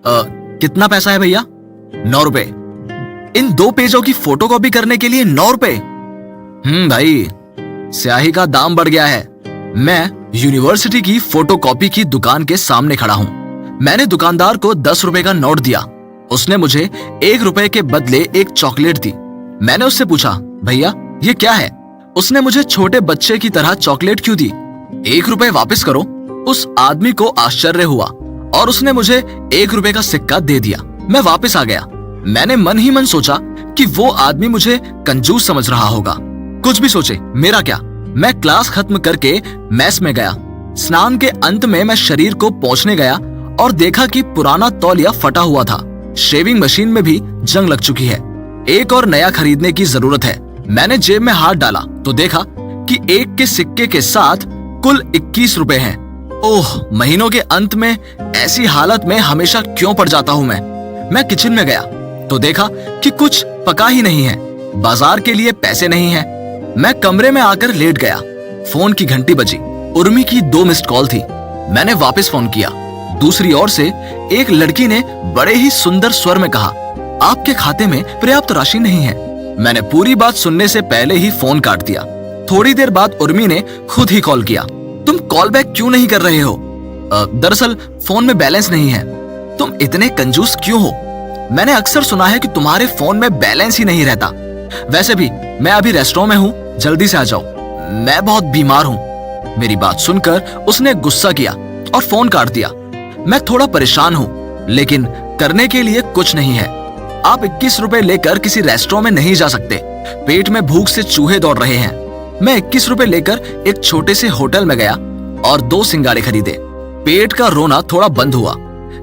कितना पैसा है भैया? 9 रुपए। इन 2 पेजों की फोटोकॉपी करने के लिए 9 रुपए? भाई, स्याही का दाम बढ़ गया है। मैं यूनिवर्सिटी की फोटोकॉपी की दुकान के सामने खड़ा हूँ। मैंने दुकानदार को 10 रुपए का नोट दिया। उसने मुझे 1 रुपए के बदले एक चॉकलेट दी। मैंने उससे पूछा, भैया ये क्या है? उसने मुझे छोटे बच्चे की तरह चॉकलेट क्यों दी? 1 रुपए वापस करो। उस आदमी को आश्चर्य हुआ और उसने मुझे 1 रुपए का सिक्का दे दिया। मैं वापस आ गया। मैंने मन ही मन सोचा कि वो आदमी मुझे कंजूस समझ रहा होगा। कुछ भी सोचे, मेरा क्या। मैं क्लास खत्म करके मेस में गया। स्नान के अंत में मैं शरीर को पोंछने गया और देखा कि पुराना तौलिया फटा हुआ था। शेविंग मशीन में भी जंग लग चुकी है। एक और नया खरीदने की जरूरत है। मैंने जेब में हाथ डाला तो देखा कि 1 के सिक्के के साथ कुल 21 रुपए हैं। ओह, महीनों के अंत में ऐसी हालत में हमेशा क्यों पड़ जाता हूँ मैं किचन में गया तो देखा कि कुछ पका ही नहीं है। बाजार के लिए पैसे नहीं है। मैं कमरे में आकर लेट गया। फोन की घंटी बजी। उर्मी की 2 मिस्ड कॉल थी। मैंने वापस फोन किया। दूसरी ओर से एक लड़की ने बड़े ही सुंदर स्वर में कहा, आपके खाते में पर्याप्त राशि नहीं है। मैंने पूरी बात सुनने से पहले ही फोन काट दिया। थोड़ी देर बाद उर्मी ने खुद ही कॉल किया। तुम कॉल बैक क्यों नहीं कर रहे हो? दरअसल फोन में बैलेंस नहीं है। तुम इतने कंजूस क्यों हो? मैंने अक्सर सुना है कि तुम्हारे फोन में बैलेंस ही नहीं रहता। वैसे भी मैं अभी रेस्टोरेंट में हूँ, जल्दी से आ जाओ। मैं बहुत बीमार हूँ। मेरी बात सुनकर उसने गुस्सा किया और फोन काट दिया। मैं थोड़ा परेशान हूँ, लेकिन करने के लिए कुछ नहीं है। आप 21 रुपए लेकर किसी रेस्टोरेंट में नहीं जा सकते। पेट में भूख से चूहे दौड़ रहे हैं। मैं 21 रुपए लेकर एक छोटे से होटल में गया और 2 सिंगाड़े खरीदे। पेट का रोना थोड़ा बंद हुआ।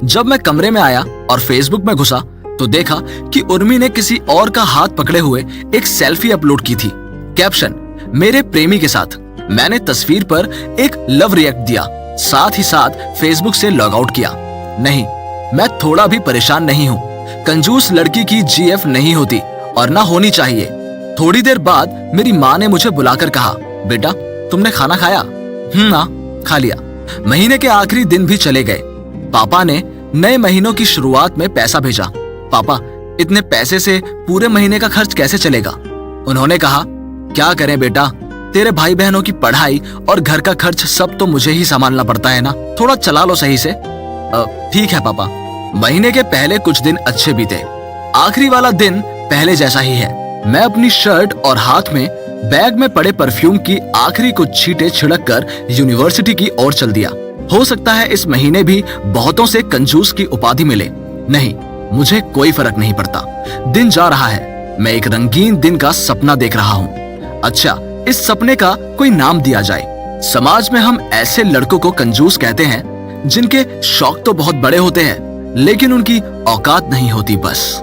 जब मैं कमरे में आया और फेसबुक में घुसा तो देखा कि उर्मी ने किसी और का हाथ पकड़े हुए एक सेल्फी अपलोड की थी। कैप्शन, मेरे प्रेमी के साथ। मैंने तस्वीर पर एक लव रिएक्ट दिया। साथ ही साथ फेसबुक से लॉग आउट किया। नहीं, मैं थोड़ा भी परेशान नहीं हूँ। कंजूस लड़की की जीएफ नहीं होती और ना होनी चाहिए। थोड़ी देर बाद मेरी माँ ने मुझे बुलाकर कहा, बेटा तुमने खाना खाया? ना, खा लिया। महीने के आखिरी दिन भी चले गए। पापा ने नए महीनों की शुरुआत में पैसा भेजा। पापा, इतने पैसे से पूरे महीने का खर्च कैसे चलेगा? उन्होंने कहा, क्या करें बेटा, तेरे भाई बहनों की पढ़ाई और घर का खर्च सब तो मुझे ही संभालना पड़ता है ना, थोड़ा चला लो सही से। ठीक है पापा। महीने के पहले कुछ दिन अच्छे बीते। आखिरी वाला दिन पहले जैसा ही है। मैं अपनी शर्ट और हाथ में बैग में पड़े परफ्यूम की आखिरी कुछ छींटे छिड़क कर यूनिवर्सिटी की ओर चल दिया। हो सकता है इस महीने भी बहुतों से कंजूस की उपाधि मिले। नहीं, मुझे कोई फर्क नहीं पड़ता। दिन जा रहा है। मैं एक रंगीन दिन का सपना देख रहा हूँ। अच्छा, इस सपने का कोई नाम दिया जाए। समाज में हम ऐसे लड़कों को कंजूस कहते हैं जिनके शौक तो बहुत बड़े होते हैं, लेकिन उनकी औकात नहीं होती बस।